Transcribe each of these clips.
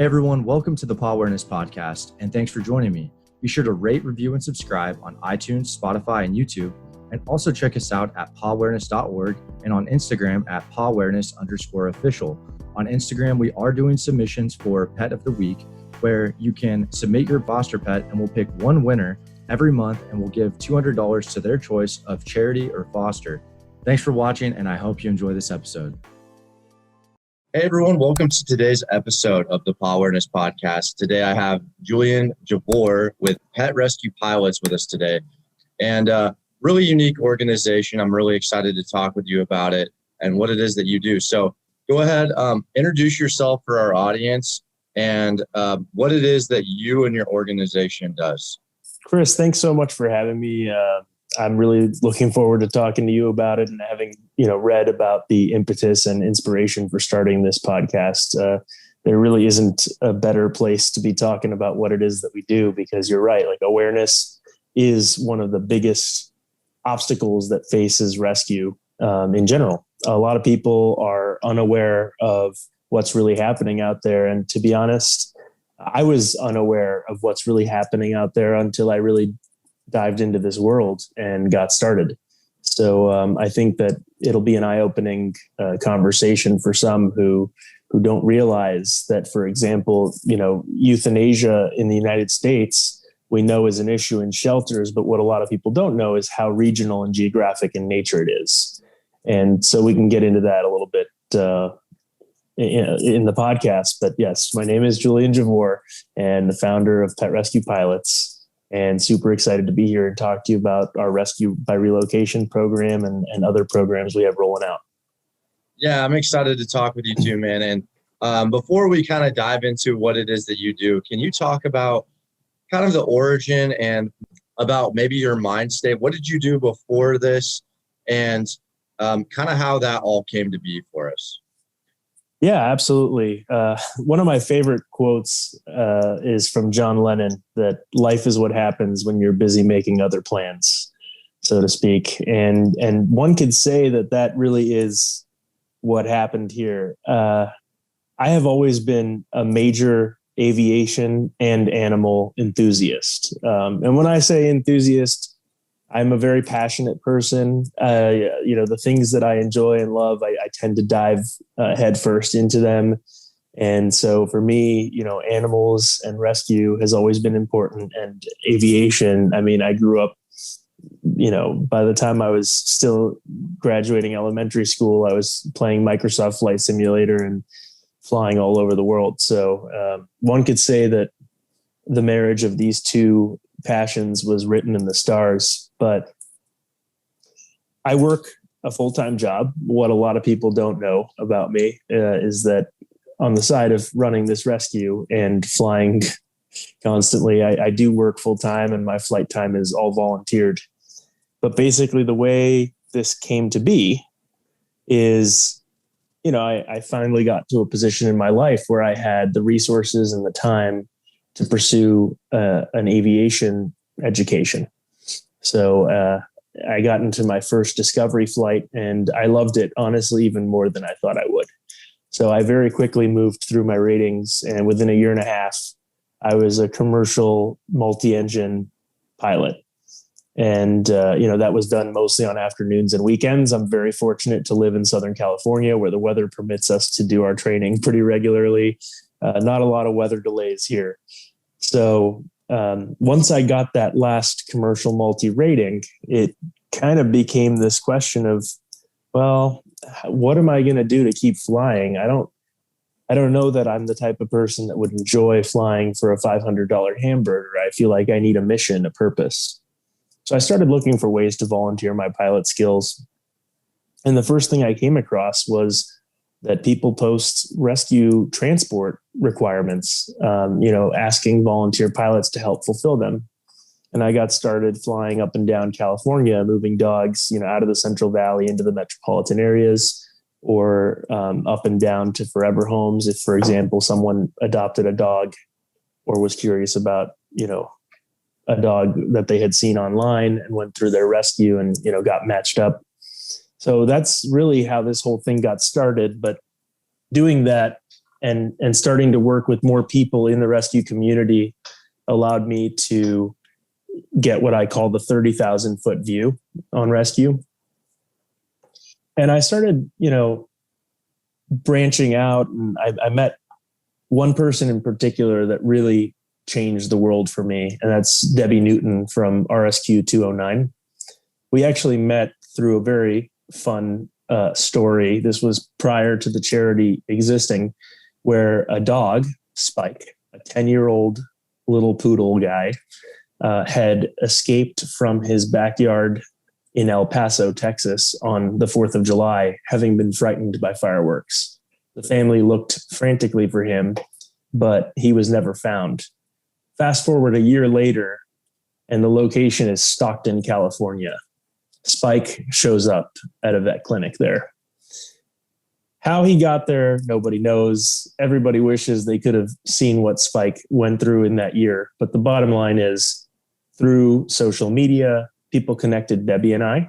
Hey everyone, welcome to the Pawareness podcast, and thanks for joining me. Be sure to rate, review, and subscribe on iTunes, Spotify, and YouTube, and also check us out at pawareness.org and on Instagram at pawareness_official. On Instagram, we are doing submissions for Pet of the Week, where you can submit your foster pet, and we'll pick one winner every month, and we'll give $200 to their choice of charity or foster. Thanks for watching, and I hope you enjoy this episode. Hey everyone, welcome to today's episode of the Pawareness podcast. Today I have Julian, Javor with Pet Rescue Pilots with us today, and really unique organization. I'm really excited to talk with you about it and what it is that you do. So go ahead, introduce yourself for our audience and what it is that you and your organization does. Kris, thanks so much for having me. I'm really looking forward to talking to you about it and having, read about the impetus and inspiration for starting this podcast. There really isn't a better place to be talking about what it is that we do, because you're right. Like, awareness is one of the biggest obstacles that faces rescue in general. A lot of people are unaware of what's really happening out there. And to be honest, I was unaware of what's really happening out there until I really dived into this world and got started. So I think that it'll be an eye-opening conversation for some who don't realize that, for example, euthanasia in the United States, we know is an issue in shelters, but what a lot of people don't know is how regional and geographic in nature it is. And so we can get into that a little bit in the podcast. But yes, my name is Julian Javor and the founder of Pet Rescue Pilots. And super excited to be here and talk to you about our Rescue by Relocation program and other programs we have rolling out. Yeah, I'm excited to talk with you too, man. And before we kind of dive into what it is that you do, can you talk about kind of the origin and about maybe your mind state? What did you do before this, and kind of how that all came to be for us? Yeah, absolutely. One of my favorite quotes is from John Lennon, that life is what happens when you're busy making other plans, so to speak. And one could say that really is what happened here. I have always been a major aviation and animal enthusiast. And when I say enthusiast, I'm a very passionate person. The things that I enjoy and love, I tend to dive headfirst into them. And so for me, animals and rescue has always been important. And aviation, I grew up, by the time I was still graduating elementary school, I was playing Microsoft Flight Simulator and flying all over the world. So one could say that the marriage of these two passions was written in the stars. But I work a full-time job. What a lot of people don't know about me is that on the side of running this rescue and flying constantly, I do work full-time, and my flight time is all volunteered. But basically the way this came to be is, I finally got to a position in my life where I had the resources and the time to pursue an aviation education. So I got into my first discovery flight, and I loved it, honestly, even more than I thought I would. So I very quickly moved through my ratings, and within a year and a half, I was a commercial multi-engine pilot. And, that was done mostly on afternoons and weekends. I'm very fortunate to live in Southern California, where the weather permits us to do our training pretty regularly. Not a lot of weather delays here. So once I got that last commercial multi-rating, it kind of became this question of, well, what am I going to do to keep flying? I don't know that I'm the type of person that would enjoy flying for a $500 hamburger. I feel like I need a mission, a purpose. So I started looking for ways to volunteer my pilot skills. And the first thing I came across was that people post rescue transport requirements, asking volunteer pilots to help fulfill them. And I got started flying up and down California, moving dogs, out of the Central Valley into the metropolitan areas, or up and down to forever homes. If, for example, someone adopted a dog or was curious about, a dog that they had seen online and went through their rescue and, got matched up. So that's really how this whole thing got started. But doing that and starting to work with more people in the rescue community allowed me to get what I call the 30,000 foot view on rescue. And I started, branching out, and I met one person in particular that really changed the world for me, and that's Debbie Newton from RSQ 209. We actually met through a very fun story. This was prior to the charity existing, where a dog, Spike, a 10-year-old little poodle guy, had escaped from his backyard in El Paso, Texas on the 4th of July, having been frightened by fireworks. The family looked frantically for him, but he was never found. Fast forward a year later, and the location is Stockton, California. Spike shows up at a vet clinic there. How he got there, nobody knows. Everybody wishes they could have seen what Spike went through in that year. But the bottom line is, through social media, people connected Debbie and I.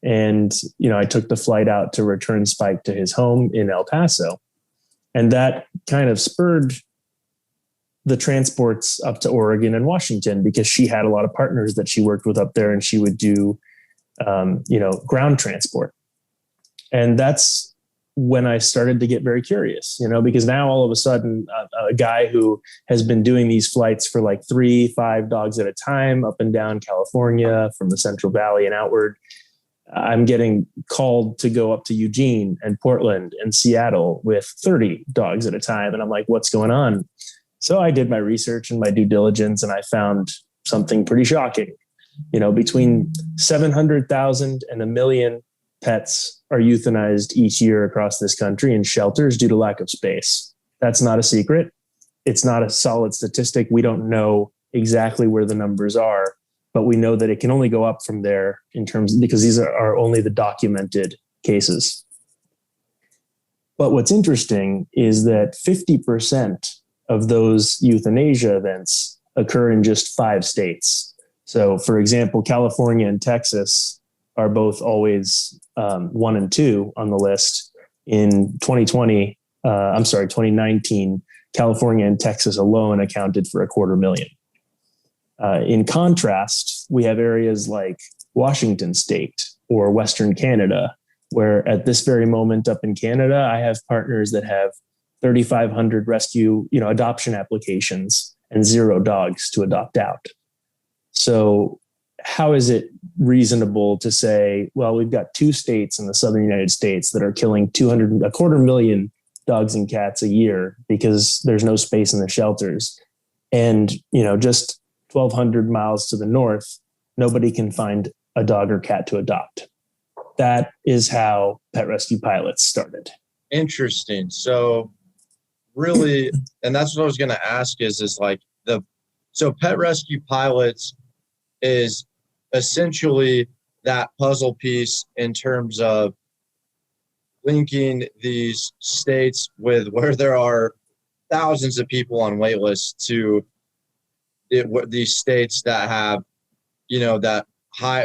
And, I took the flight out to return Spike to his home in El Paso. And that kind of spurred the transports up to Oregon and Washington, because she had a lot of partners that she worked with up there, and she would do, ground transport. And that's when I started to get very curious, because now all of a sudden a guy who has been doing these flights for like 3-5 dogs at a time up and down California from the Central Valley and outward, I'm getting called to go up to Eugene and Portland and Seattle with 30 dogs at a time. And I'm like, what's going on? So I did my research and my due diligence, and I found something pretty shocking. Between 700,000 and 1 million pets are euthanized each year across this country in shelters due to lack of space. That's not a secret. It's not a solid statistic. We don't know exactly where the numbers are, but we know that it can only go up from there because these are only the documented cases. But what's interesting is that 50% of those euthanasia events occur in just 5 states. So, for example, California and Texas are both always 1 and 2 on the list. In 2019, California and Texas alone accounted for 250,000. In contrast, we have areas like Washington State or Western Canada, where at this very moment up in Canada, I have partners that have 3,500 rescue, adoption applications and 0 dogs to adopt out. So how is it reasonable to say, well, we've got 2 states in the southern United States that are killing 250,000 dogs and cats a year because there's no space in the shelters. And, just 1,200 miles to the north, nobody can find a dog or cat to adopt. That is how Pet Rescue Pilots started. Interesting. So really, and that's what I was going to ask is like so Pet Rescue Pilots is essentially that puzzle piece in terms of linking these states with where there are thousands of people on wait lists to these states that have, that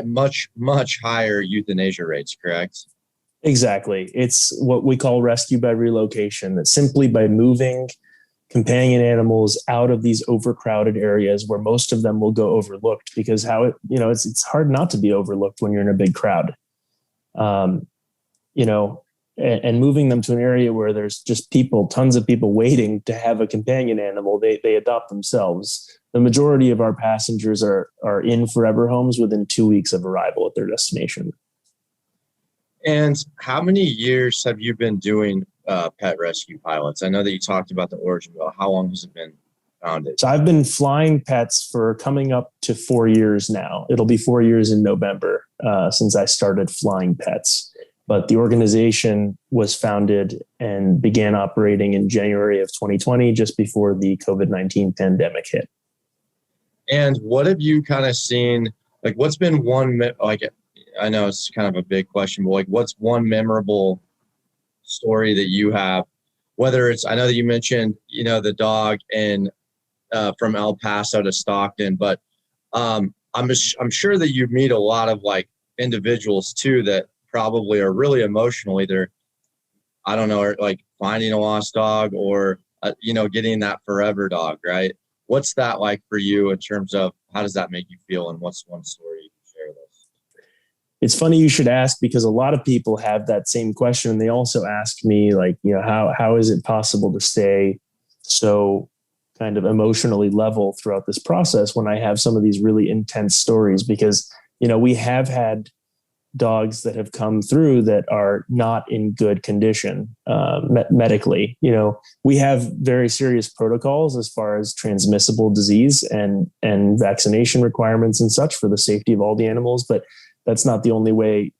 much higher euthanasia rates, correct? Exactly. It's what we call rescue by relocation. That simply by moving companion animals out of these overcrowded areas where most of them will go overlooked, because it's hard not to be overlooked when you're in a big crowd. And moving them to an area where there's just tons of people waiting to have a companion animal, they adopt themselves. The majority of our passengers are in forever homes within 2 weeks of arrival at their destination. And how many years have you been doing Pet Rescue Pilots? I know that you talked about the origin, but how long has it been founded? So I've been flying pets for coming up to 4 years now. It'll be 4 years in November since I started flying pets. But the organization was founded and began operating in January of 2020, just before the COVID-19 pandemic hit. And what have you kind of seen? Like, what's been one, I know it's kind of a big question, but what's one memorable story that you have? Whether it's, I know that you mentioned, the dog from El Paso to Stockton, but I'm sure that you meet a lot of individuals too that probably are really emotional, either I don't know, or like finding a lost dog or, getting that forever dog, right? What's that like for you in terms of how does that make you feel? And what's one story you can share with us? It's funny you should ask, because a lot of people have that same question. And they also ask me, like, how is it possible to stay so kind of emotionally level throughout this process when I have some of these really intense stories? Because, we have had dogs that have come through that are not in good condition medically. We have very serious protocols as far as transmissible disease and vaccination requirements and such for the safety of all the animals, but that's not the only way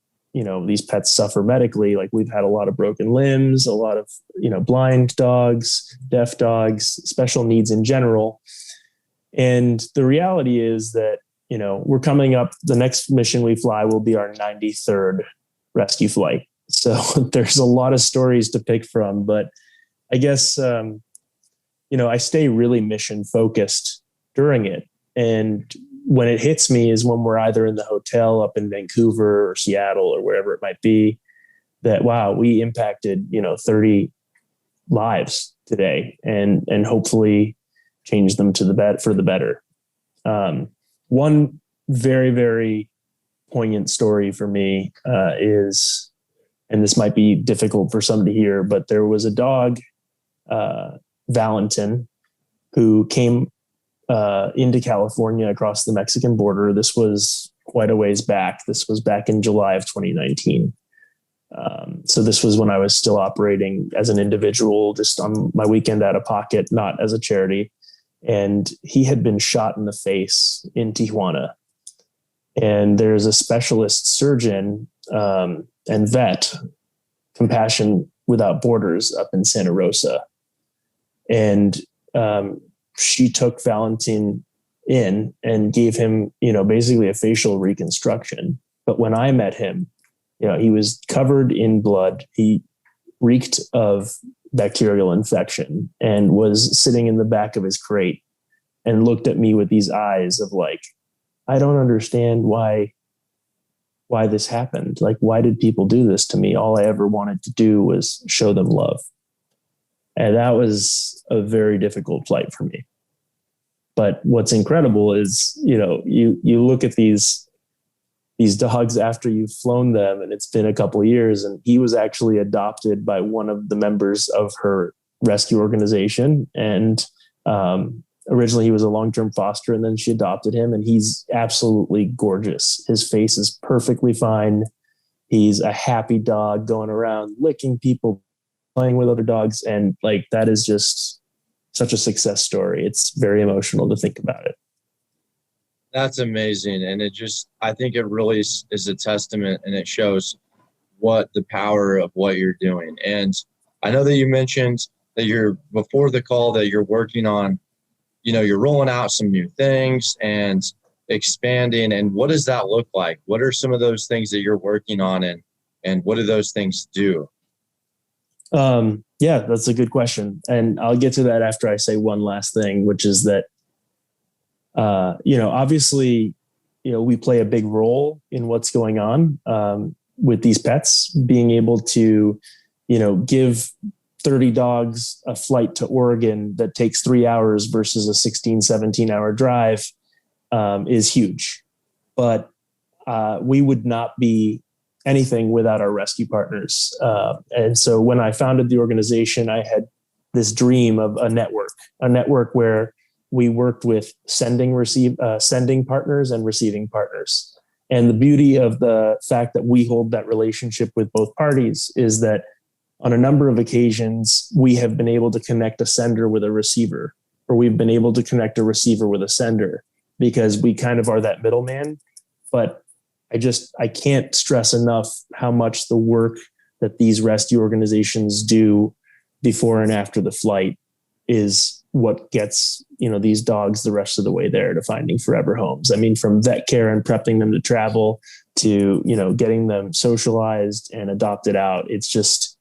these pets suffer medically. Like, we've had a lot of broken limbs, a lot of blind dogs, deaf dogs, special needs in general. And the reality is that we're coming up, the next mission we fly will be our 93rd rescue flight. So there's a lot of stories to pick from, but I guess, I stay really mission focused during it. And when it hits me is when we're either in the hotel up in Vancouver or Seattle or wherever it might be, that, wow, we impacted, 30 lives today and hopefully change them for the better. One very, very poignant story for me is, and this might be difficult for some to hear, but there was a dog, Valentin, who came into California across the Mexican border. This was quite a ways back. This was back in July of 2019. So this was when I was still operating as an individual, just on my weekend out of pocket, not as a charity. And he had been shot in the face in Tijuana. And there's a specialist surgeon and vet, Compassion Without Borders, up in Santa Rosa. And she took Valentin in and gave him, basically a facial reconstruction. But when I met him, he was covered in blood. He reeked of bacterial infection and was sitting in the back of his crate and looked at me with these eyes of like, I don't understand why this happened. Like, why did people do this to me? All I ever wanted to do was show them love. And that was a very difficult flight for me. But what's incredible is, you look at these dogs after you've flown them, and it's been a couple of years, and he was actually adopted by one of the members of her rescue organization. And originally he was a long-term foster, and then she adopted him, and he's absolutely gorgeous. His face is perfectly fine. He's a happy dog going around licking people, playing with other dogs. And like, that is just such a success story. It's very emotional to think about it. That's amazing. And I think it really is a testament, and it shows what the power of what you're doing. And I know that you mentioned that before the call, that you're working on, you're rolling out some new things and expanding. And what does that look like? What are some of those things that you're working on, and what do those things do? Yeah, that's a good question. And I'll get to that after I say one last thing, which is that, obviously, we play a big role in what's going on with these pets. Being able to, give 30 dogs a flight to Oregon that takes 3 hours versus a 16, 17-hour drive is huge. But we would not be anything without our rescue partners. And so when I founded the organization, I had this dream of a network where we worked with sending partners and receiving partners. And the beauty of the fact that we hold that relationship with both parties is that on a number of occasions, we have been able to connect a sender with a receiver, or we've been able to connect a receiver with a sender, because we kind of are that middleman. But I can't stress enough how much the work that these rescue organizations do before and after the flight is what gets, these dogs the rest of the way there to finding forever homes. I mean, from vet care and prepping them to travel to, getting them socialized and adopted out. It's just,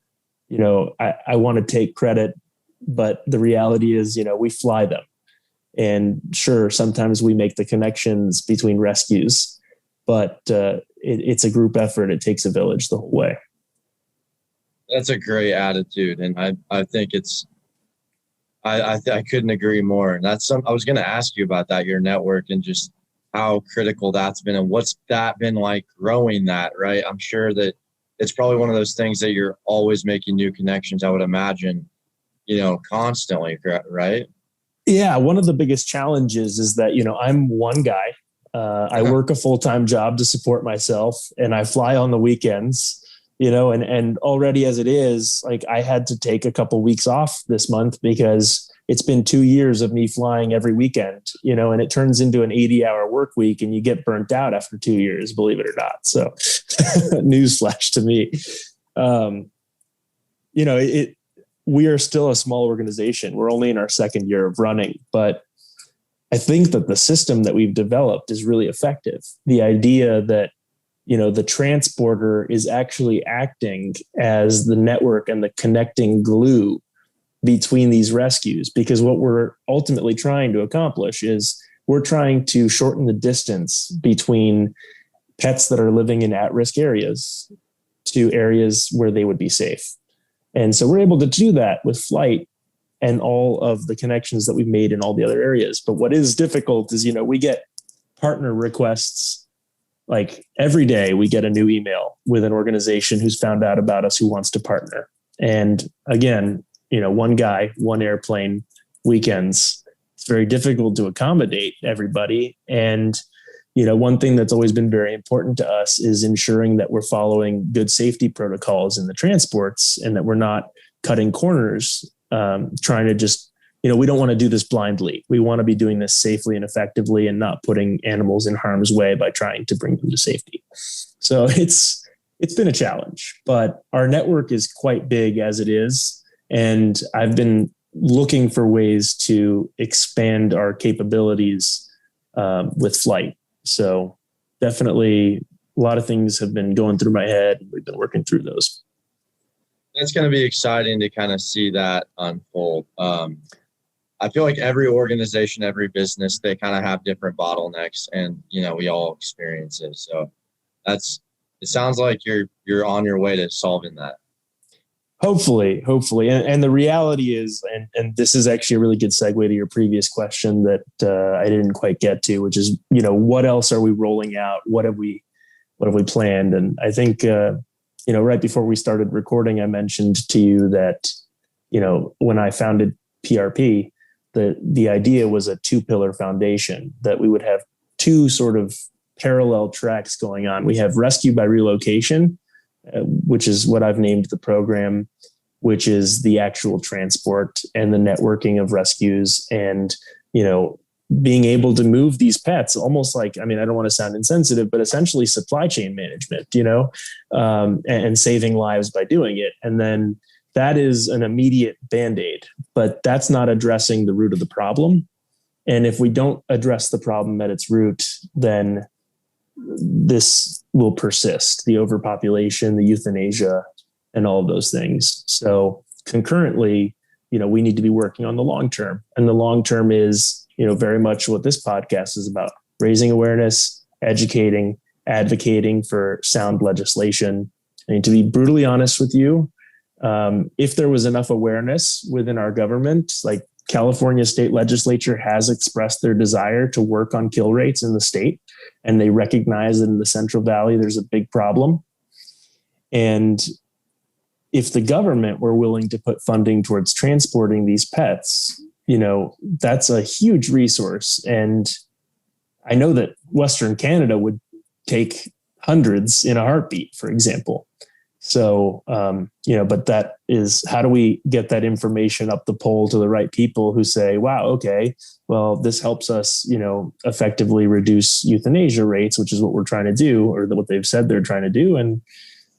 I want to take credit, but the reality is, we fly them. And sure, sometimes we make the connections between rescues, but it's a group effort. It takes a village the whole way. That's a great attitude. And I think I couldn't agree more. And I was going to ask you about that, your network, and just how critical that's been, and what's that been like growing that, right? I'm sure that it's probably one of those things that you're always making new connections, I would imagine, constantly, right? Yeah. One of the biggest challenges is that, I'm one guy. I work a full-time job to support myself, and I fly on the weekends, and already as it is, like, I had to take a couple weeks off this month because it's been 2 years of me flying every weekend, and it turns into an 80-hour work week, and you get burnt out after 2 years, believe it or not. So newsflash to me. We are still a small organization. We're only in our second year of running, but I think that the system that we've developed is really effective. The idea that, the transporter is actually acting as the network and the connecting glue between these rescues, because what we're ultimately trying to accomplish is we're trying to shorten the distance between pets that are living in at-risk areas to areas where they would be safe. And so we're able to do that with flight and all of the connections that we've made in all the other areas. But what is difficult is, we get partner requests. Like every day we get a new email with an organization who's found out about us, who wants to partner. And again, one guy, one airplane, weekends. It's very difficult to accommodate everybody. And, one thing that's always been very important to us is ensuring that we're following good safety protocols in the transports, and that we're not cutting corners, trying to just, we don't want to do this blindly. We want to be doing this safely and effectively, and not putting animals in harm's way by trying to bring them to safety. So it's been a challenge, but our network is quite big as it is. And I've been looking for ways to expand our capabilities with flight. So definitely a lot of things have been going through my head. We've been working through those. It's going to be exciting to kind of see that unfold. I feel like every organization, every business, they kind of have different bottlenecks, and, we all experience it. So it sounds like you're on your way to solving that. Hopefully. And the reality is, and this is actually a really good segue to your previous question that I didn't quite get to, which is, what else are we rolling out? What have we planned? And I think, right before we started recording, I mentioned to you that, when I founded PRP, the idea was a 2-pillar foundation, that we would have 2 sort of parallel tracks going on. We have rescue by relocation, which is what I've named the program, which is the actual transport and the networking of rescues, and, being able to move these pets almost like, I don't want to sound insensitive, but essentially supply chain management, and saving lives by doing it. And then that is an immediate Band-Aid, but that's not addressing the root of the problem. And if we don't address the problem at its root, then this will persist, the overpopulation, the euthanasia, and all of those things. So concurrently, we need to be working on the long term. And the long term is, very much what this podcast is about: raising awareness, educating, advocating for sound legislation. And to be brutally honest with you, if there was enough awareness within our government, like California state legislature has expressed their desire to work on kill rates in the state, and they recognize that in the Central Valley, there's a big problem. And if the government were willing to put funding towards transporting these pets, that's a huge resource. And I know that Western Canada would take hundreds in a heartbeat, for example. So, but that is, how do we get that information up the pole to the right people who say, wow, okay, well, this helps us, effectively reduce euthanasia rates, which is what we're trying to do, or what they've said they're trying to do. And,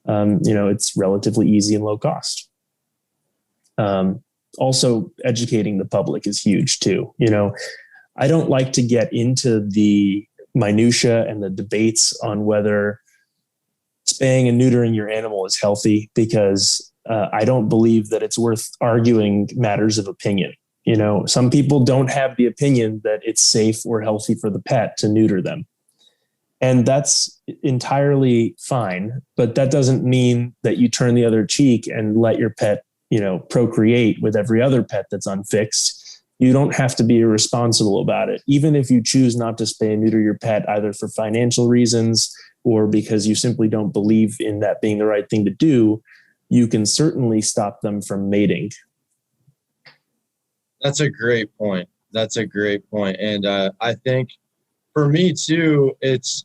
it's relatively easy and low cost. Also, educating the public is huge too. I don't like to get into the minutia and the debates on whether spaying and neutering your animal is healthy, because I don't believe that it's worth arguing matters of opinion. Some people don't have the opinion that it's safe or healthy for the pet to neuter them. And that's entirely fine, but that doesn't mean that you turn the other cheek and let your pet, procreate with every other pet that's unfixed. You don't have to be irresponsible about it. Even if you choose not to spay and neuter your pet, either for financial reasons or because you simply don't believe in that being the right thing to do, you can certainly stop them from mating. That's a great point. And I think for me too, it's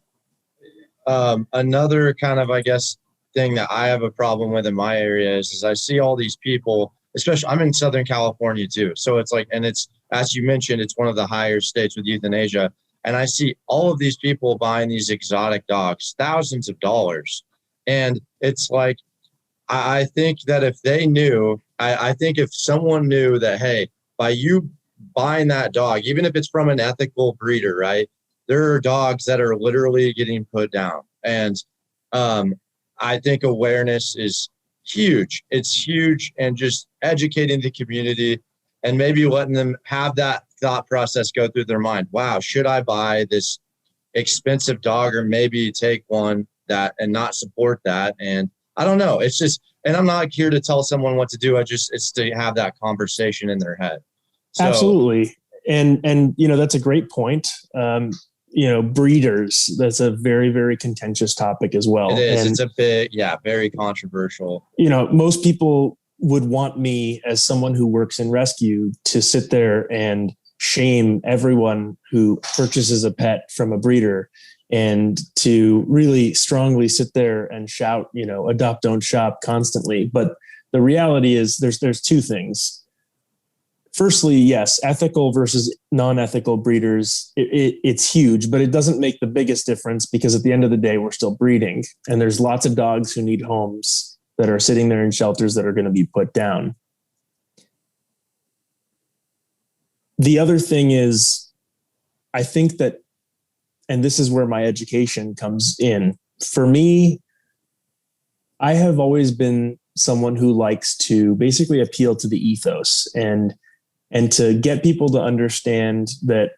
another kind of, I guess, thing that I have a problem with in my area is I see all these people, especially I'm in Southern California too. So it's like, and it's, as you mentioned, it's one of the higher states with euthanasia. And I see all of these people buying these exotic dogs, thousands of dollars. And it's like, I think that if they knew, I think if someone knew that, hey, by you buying that dog, even if it's from an ethical breeder, right? There are dogs that are literally getting put down. And I think awareness is huge. It's huge. And just educating the community and maybe letting them have that thought process go through their mind. Wow, should I buy this expensive dog or maybe take one that and not support that? And I don't know. It's just, and I'm not here to tell someone what to do. It's to have that conversation in their head. So, absolutely. And, that's a great point. Breeders, that's a very, very contentious topic as well. It is. And, it's a big, very controversial. Most people would want me as someone who works in rescue to sit there and shame everyone who purchases a pet from a breeder and to really strongly sit there and shout, adopt, don't shop constantly. But the reality is there's two things. Firstly, yes, ethical versus non-ethical breeders, it's huge, but it doesn't make the biggest difference because at the end of the day, we're still breeding. And there's lots of dogs who need homes that are sitting there in shelters that are going to be put down. The other thing is, I think that, and this is where my education comes in. For me, I have always been someone who likes to basically appeal to the ethos and to get people to understand that,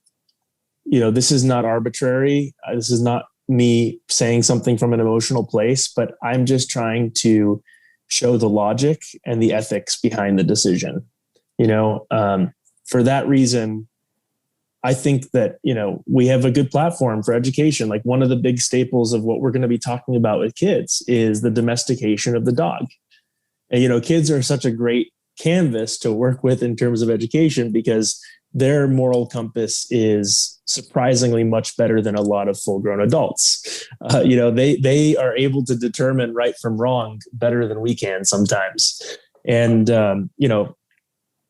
this is not arbitrary. This is not me saying something from an emotional place, but I'm just trying to show the logic and the ethics behind the decision. For that reason, I think that, we have a good platform for education. Like one of the big staples of what we're going to be talking about with kids is the domestication of the dog. And, kids are such a great canvas to work with in terms of education because their moral compass is surprisingly much better than a lot of full-grown adults. They are able to determine right from wrong better than we can sometimes. And,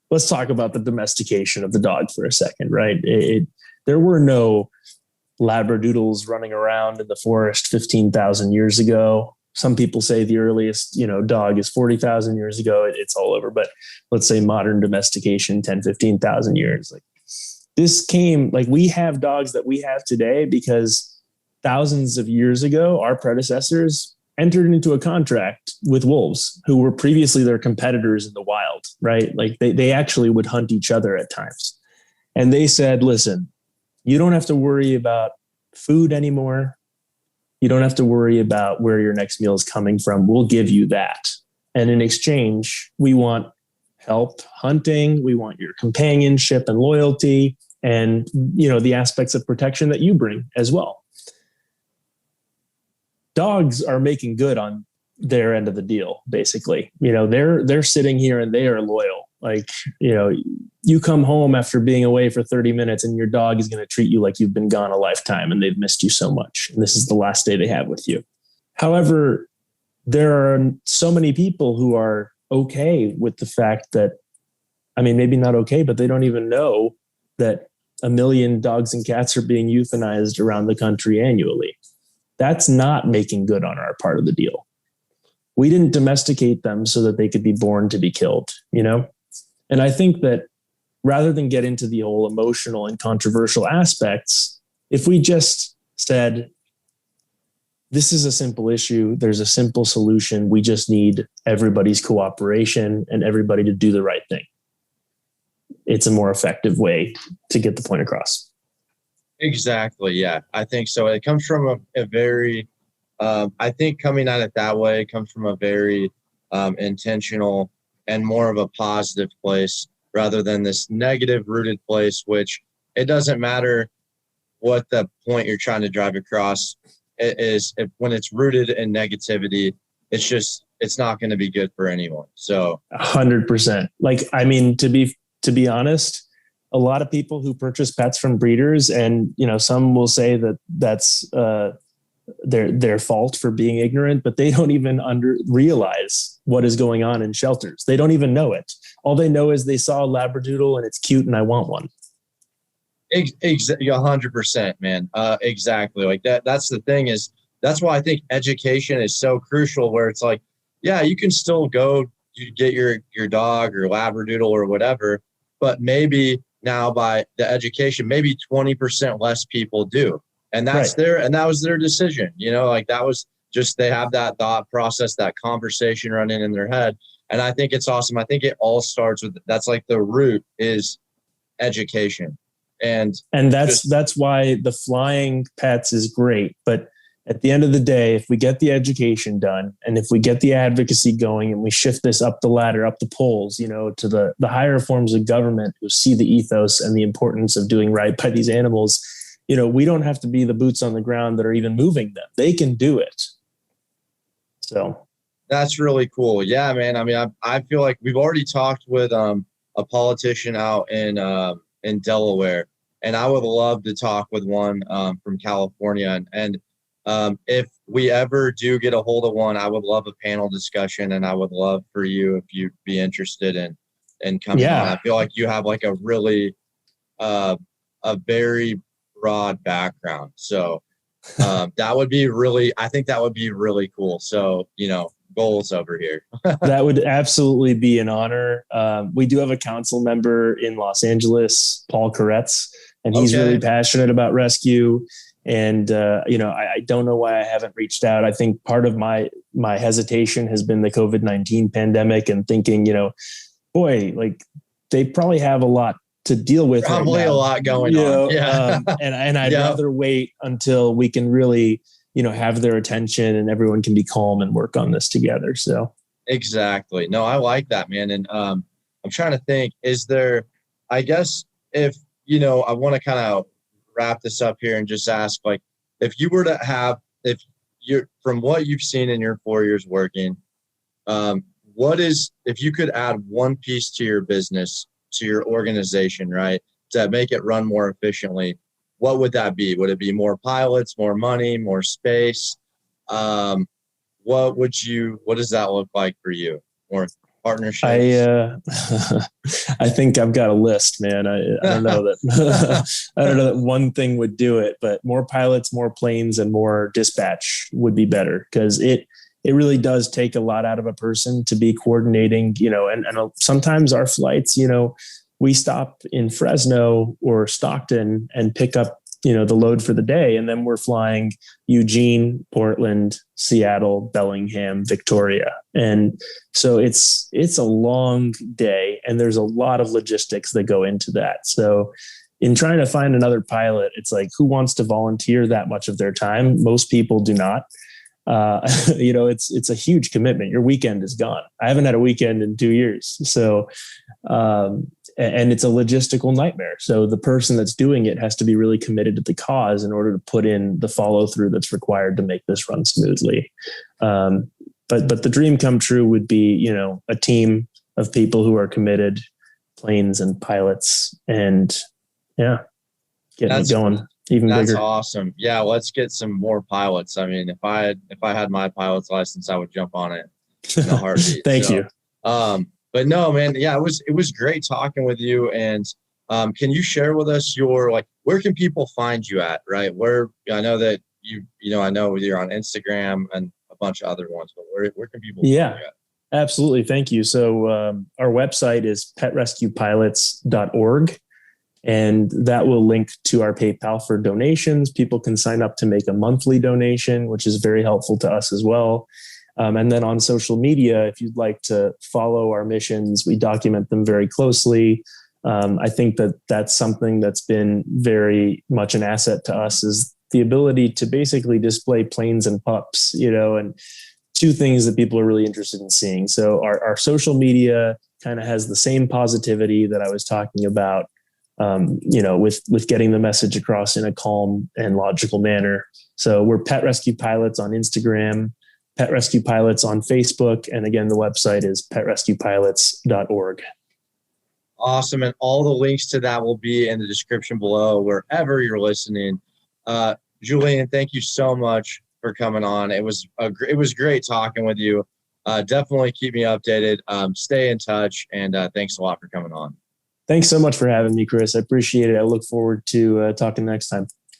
let's talk about the domestication of the dog for a second, right? There were no Labradoodles running around in the forest 15,000 years ago. Some people say the earliest, dog is 40,000 years ago. It's all over, but let's say modern domestication, 10, 15,000 years. Like this came, like we have dogs that we have today because thousands of years ago, our predecessors entered into a contract with wolves who were previously their competitors in the wild, right? Like they actually would hunt each other at times. And they said, listen, you don't have to worry about food anymore. You don't have to worry about where your next meal is coming from. We'll give you that. And in exchange, we want help hunting. We want your companionship and loyalty and, the aspects of protection that you bring as well. Dogs are making good on their end of the deal, basically. They're sitting here and they are loyal. Like, you come home after being away for 30 minutes and your dog is going to treat you like you've been gone a lifetime and they've missed you so much. And this is the last day they have with you. However, there are so many people who are okay with the fact that, maybe not okay, but they don't even know that 1 million dogs and cats are being euthanized around the country annually. That's not making good on our part of the deal. We didn't domesticate them so that they could be born to be killed, And I think that rather than get into the whole emotional and controversial aspects, if we just said, this is a simple issue, there's a simple solution, we just need everybody's cooperation and everybody to do the right thing. It's a more effective way to get the point across. Exactly. Yeah, I think so. It comes from a very, I think coming at it that way comes from a very intentional and more of a positive place rather than this negative rooted place, which it doesn't matter what the point you're trying to drive across. It is when it's rooted in negativity, it's not going to be good for anyone. So 100%. Like, I mean, to be honest, a lot of people who purchase pets from breeders, and some will say that that's their fault for being ignorant, but they don't even realize what is going on in shelters. They don't even know it. All they know is they saw a Labradoodle and it's cute and I want one. 100%, man. Exactly. Like that. That's the thing is that's why I think education is so crucial where it's like, yeah, you can still go you get your dog or Labradoodle or whatever, but maybe now by the education, maybe 20% less people do. And that's Right. and that was their decision, like that was just, they have that thought process, that conversation running in their head. And I think it's awesome. I think it all starts with, that's like the root is education. And that's why the flying pets is great. But at the end of the day, if we get the education done and if we get the advocacy going and we shift this up the ladder, up the polls, to the higher forms of government who see the ethos and the importance of doing right by these animals, we don't have to be the boots on the ground that are even moving them. They can do it. So that's really cool. Yeah, man. I mean, I feel like we've already talked with a politician out in Delaware, and I would love to talk with one from California. And if we ever do get a hold of one, I would love a panel discussion, and I would love for you, if you'd be interested in coming on. I feel like you have like a really a very broad background, so that would be really, I think that would be really cool. So goals over here. That would absolutely be an honor. We do have a council member in Los Angeles, Paul Koretz, and he's really passionate about rescue. And, I don't know why I haven't reached out. I think part of my hesitation has been the COVID-19 pandemic and thinking, boy, like they probably have a lot to deal with. Probably right a lot going on. Yeah. And I'd rather wait until we can really, have their attention and everyone can be calm and work on this together. So exactly. No, I like that, man. And I'm trying to think, is there, I guess if, I want to kind of wrap this up here and just ask, like, if you were to have, if you're from what you've seen in your 4 years working, if you could add one piece to your business, to your organization, right, to make it run more efficiently, what would that be? Would it be more pilots, more money, more space? What does that look like for you? More partnerships? I think I've got a list, man. I don't know that I don't know that one thing would do it, but more pilots, more planes, and more dispatch would be better, because it really does take a lot out of a person to be coordinating, and sometimes our flights, we stop in Fresno or Stockton and pick up, the load for the day. And then we're flying Eugene, Portland, Seattle, Bellingham, Victoria. And so it's a long day and there's a lot of logistics that go into that. So in trying to find another pilot, it's like, who wants to volunteer that much of their time? Most people do not. It's a huge commitment. Your weekend is gone. I haven't had a weekend in 2 years. So, and it's a logistical nightmare. So the person that's doing it has to be really committed to the cause in order to put in the follow through that's required to make this run smoothly. But the dream come true would be, a team of people who are committed, planes and pilots, and getting it going. Even that's bigger. Awesome. Yeah, let's get some more pilots. I mean, if I had my pilot's license, I would jump on it in a heartbeat. Thank you. But no, man, yeah, it was great talking with you. And can you share with us where can people find you at? Right, where I know that I know you're on Instagram and a bunch of other ones, but where can people find you at? Absolutely. Thank you. So our website is petrescuepilots.org. And that will link to our PayPal for donations. People can sign up to make a monthly donation, which is very helpful to us as well. And then on social media, if you'd like to follow our missions, we document them very closely. I think that that's something that's been very much an asset to us, is the ability to basically display planes and pups, and two things that people are really interested in seeing. So our social media kind of has the same positivity that I was talking about, with getting the message across in a calm and logical manner. So we're Pet Rescue Pilots on Instagram, Pet Rescue Pilots on Facebook. And again, the website is petrescuepilots.org. Awesome. And all the links to that will be in the description below, wherever you're listening. Julian, thank you so much for coming on. It was great talking with you. Definitely keep me updated. Stay in touch. And thanks a lot for coming on. Thanks so much for having me, Kris. I appreciate it. I look forward to talking next time.